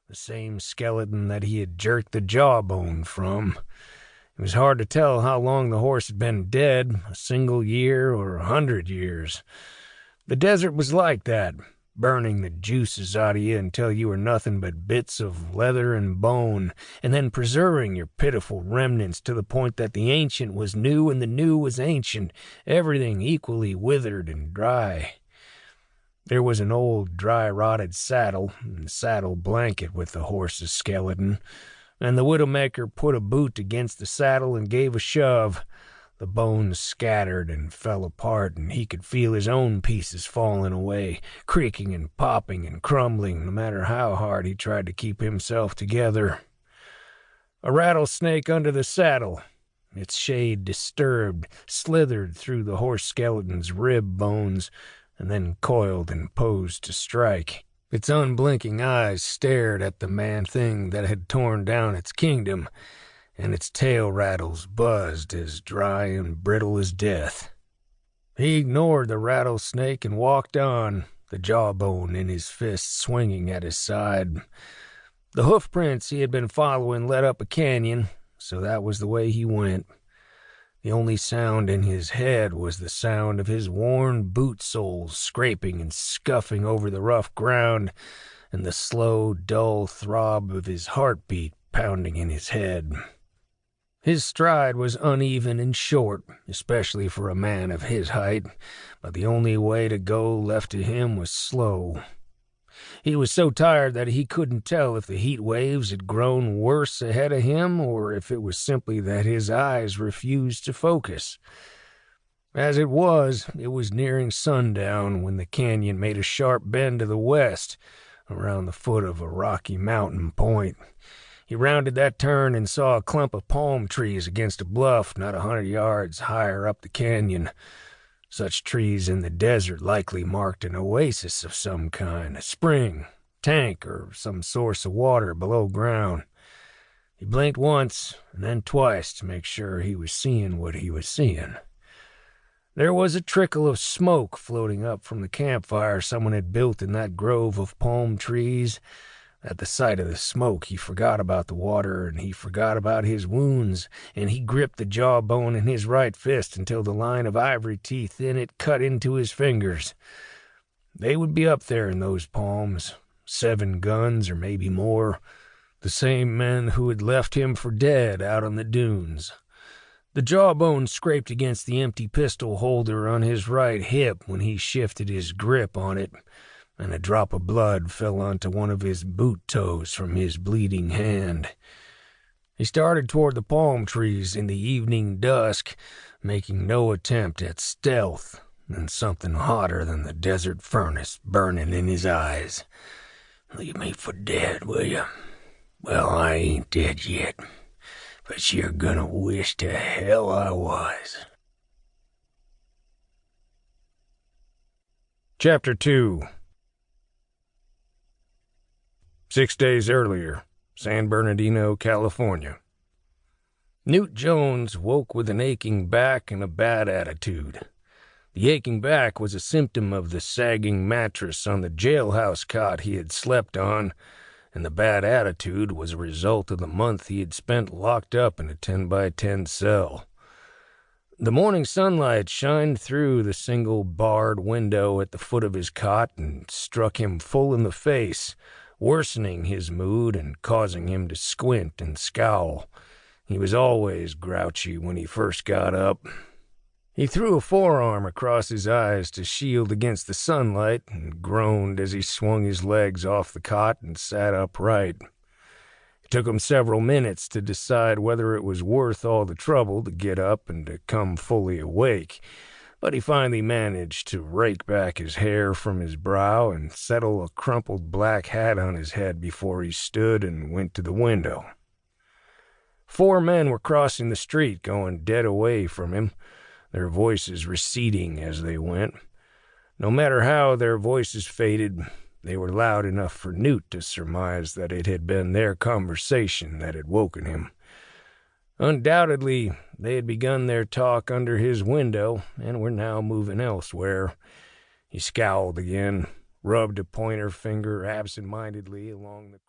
the same skeleton that he had jerked the jawbone from. It was hard to tell how long the horse had been dead, a single year or 100 years. The desert was like that, burning the juices out of you until you were nothing but bits of leather and bone, and then preserving your pitiful remnants to the point that the ancient was new and the new was ancient, everything equally withered and dry. There was an old, dry-rotted saddle and saddle blanket with the horse's skeleton, and the Widowmaker put a boot against the saddle and gave a shove. The bones scattered and fell apart, and he could feel his own pieces falling away, creaking and popping and crumbling, no matter how hard he tried to keep himself together. A rattlesnake under the saddle, its shade disturbed, slithered through the horse skeleton's rib bones, and then coiled and posed to strike. Its unblinking eyes stared at the man-thing that had torn down its kingdom, and its tail rattles buzzed as dry and brittle as death. He ignored the rattlesnake and walked on, the jawbone in his fist swinging at his side. The hoofprints he had been following led up a canyon, so that was the way he went. The only sound in his head was the sound of his worn boot soles scraping and scuffing over the rough ground, and the slow, dull throb of his heartbeat pounding in his head. His stride was uneven and short, especially for a man of his height, but the only way to go left to him was slow. He was so tired that he couldn't tell if the heat waves had grown worse ahead of him or if it was simply that his eyes refused to focus. As it was nearing sundown when the canyon made a sharp bend to the west, around the foot of a rocky mountain point. He rounded that turn and saw a clump of palm trees against a bluff not 100 yards higher up the canyon. Such trees in the desert likely marked an oasis of some kind, a spring, tank, or some source of water below ground. He blinked once and then twice to make sure he was seeing what he was seeing. There was a trickle of smoke floating up from the campfire someone had built in that grove of palm trees. At the sight of the smoke, he forgot about the water, and he forgot about his wounds, and he gripped the jawbone in his right fist until the line of ivory teeth in it cut into his fingers. They would be up there in those palms, 7 guns or maybe more, the same men who had left him for dead out on the dunes. The jawbone scraped against the empty pistol holder on his right hip when he shifted his grip on it, and a drop of blood fell onto one of his boot toes from his bleeding hand. He started toward the palm trees in the evening dusk, making no attempt at stealth, and something hotter than the desert furnace burning in his eyes. "Leave me for dead, will you? Well, I ain't dead yet, but you're gonna wish to hell I was." Chapter 2. 6 days earlier, San Bernardino, California. Newt Jones woke with an aching back and a bad attitude. The aching back was a symptom of the sagging mattress on the jailhouse cot he had slept on, and the bad attitude was a result of the month he had spent locked up in a 10-by-10 cell. The morning sunlight shined through the single barred window at the foot of his cot and struck him full in the face, worsening his mood and causing him to squint and scowl. He was always grouchy when he first got up. He threw a forearm across his eyes to shield against the sunlight and groaned as he swung his legs off the cot and sat upright. It took him several minutes to decide whether it was worth all the trouble to get up and to come fully awake, but he finally managed to rake back his hair from his brow and settle a crumpled black hat on his head before he stood and went to the window. 4 men were crossing the street, going dead away from him, their voices receding as they went. No matter how their voices faded, they were loud enough for Newt to surmise that it had been their conversation that had woken him. Undoubtedly, they had begun their talk under his window and were now moving elsewhere. He scowled again, rubbed a pointer finger absent-mindedly along the